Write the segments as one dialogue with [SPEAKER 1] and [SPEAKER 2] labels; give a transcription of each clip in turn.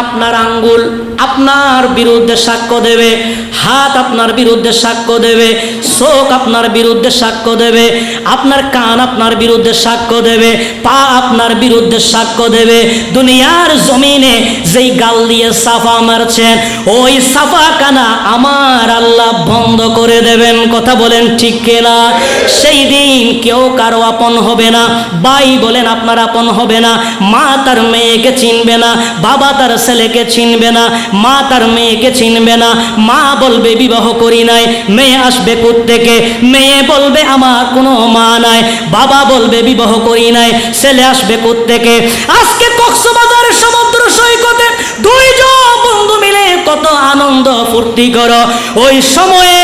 [SPEAKER 1] আপনার আঙ্গুল আপনার বিরুদ্ধে সাক্ষ্য দেবে, হাত আপনার বিরুদ্ধে সাক্ষ্য দেবে, চোখ আপনার বিরুদ্ধে সাক্ষ্য দেবে, আপনার কান আপনার বিরুদ্ধে সাক্ষ্য দেবে, পা আপনার বিরুদ্ধে সাক্ষ্য দেবে। দুনিয়ার জমিনে যেই গাল দিয়ে সাফা মারছেন ওই সাফা কানা আমার আল্লাহ বন্ধ করে দেবেন। কথা বলেন ঠিক কিনা? সেই দিন কেউ কারো আপন হবে না। ভাই বলেন আপনার আপন হবে না, মা তার মেয়েকে চিনবে না, বাবা তার ছেলেকে চিনবে না, মা তার মেয়েকে চিনবে না। মা বলবে বিবাহ করি নাই, মেয়ে আসবে কোত্থেকে? মেয়ে বলবে আমার কোনো মা নাই। বাবা বলবে বিবাহ করি নাই, ছেলে আসবে কোত্থেকে? আজকে কক্সবাজারের সমুদ্র সৈকতে দুইজন বন্ধু মিলে কত আনন্দ ফুর্তি করো, ওই সময়ে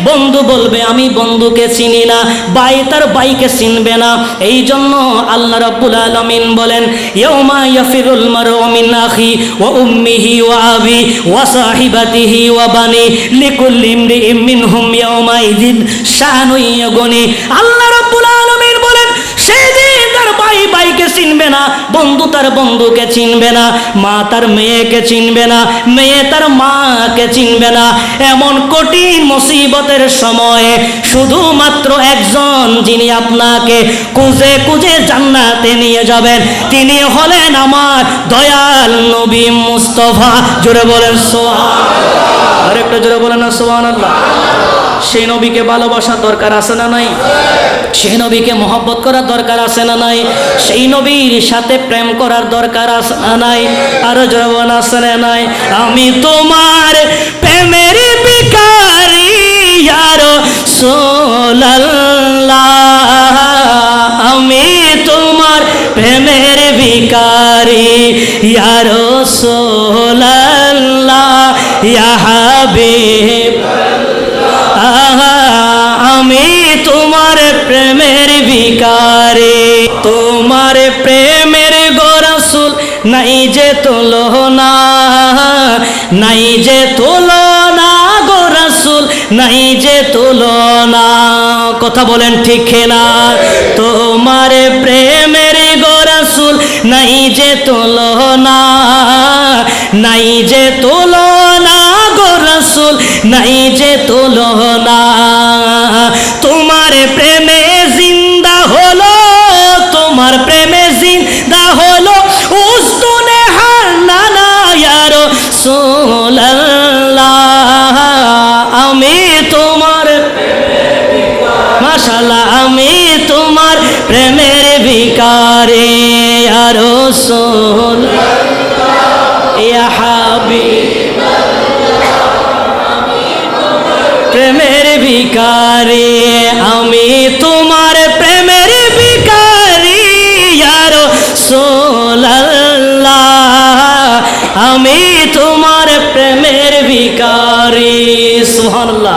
[SPEAKER 1] বন্ধু বলবে আমি বন্ধুকে চিনি না, ভাই তার ভাইকে চিনবে না। এই জন্য আল্লাহ রাব্বুল আলামিন বলেন ইয়াউমা ইয়াফিরুল মারউ মিন আখি ওয়া উম্মিহি ওয়া আবি ওয়া সাহিবাতিহি ওয়া বানি লিকুল্লি ইমরিইম মিনহুম ইয়াউমা ইযিন শানুন ইয়াগুনি। আল্লাহ রাব্বুল আলামিন বলেন সেদিন তার ভাই ভাইকে চিনবে না, বন্ধু তার বন্ধুকে চিনবে না, মা তার মেয়েকে চিনবে না, মেয়ে তার মাকে চিনবে না। এমন কঠিন মুসিবতের সময়ে শুধুমাত্র একজন যিনি আপনাকে খুঁজে খুঁজে জান্নাতে নিয়ে যাবেন তিনি হলেন আমার দয়াল নবী মুস্তাফা। জোরে বলেন সুবহানাল্লাহ, আরেকটু জোরে বলেন না সুবহানাল্লাহ। সেই নবীকে ভালোবাসার দরকার আছে না নাই? সেই নবীকে মহব্বত করার দরকার আছে না নাই? সেই নবীর সাথে প্রেম করার দরকার আছে না নাই? আরো জোরে বলেন আছে না নাই? আমি তোমার প্রেমের ভিখারি ইয়া রাসূলুল্লাহ, আমি তোমার প্রেমের ভিখারি ইয়া রাসূলুল্লাহ ইয়া হাবিব, আমি তোমার প্রেমের ভিখারি। তোমার প্রেমের গো রাসূল নাই যে তুলনা, নাই যে তুলনা গো রাসূল, নাই যে তুলনা। কথা বলেন ঠিক না? তোমার প্রেমের গো রাসূল নাই যে তুলনা, নাই যে তুলনা গো রাসূল, নাই যে তুলনা। তোমার প্রেমে জিন্দা হলো, তোমার প্রেমে জিন্দা হলো উস্তুনে হান্নানা ইয়া রাসূলুল্লাহ, আমি তোমার মাশাআল্লাহ, আমি তোমার প্রেমের ভিখারি ইয়া রাসূলুল্লাহ ইয়া হাবিব, প্রেমের ভিখারি, আমি তোমার প্রেমের ভিখারি ইয়া রাসূলুল্লাহ, আমি তোমার প্রেমের ভিখারি। সুবহানাল্লাহ।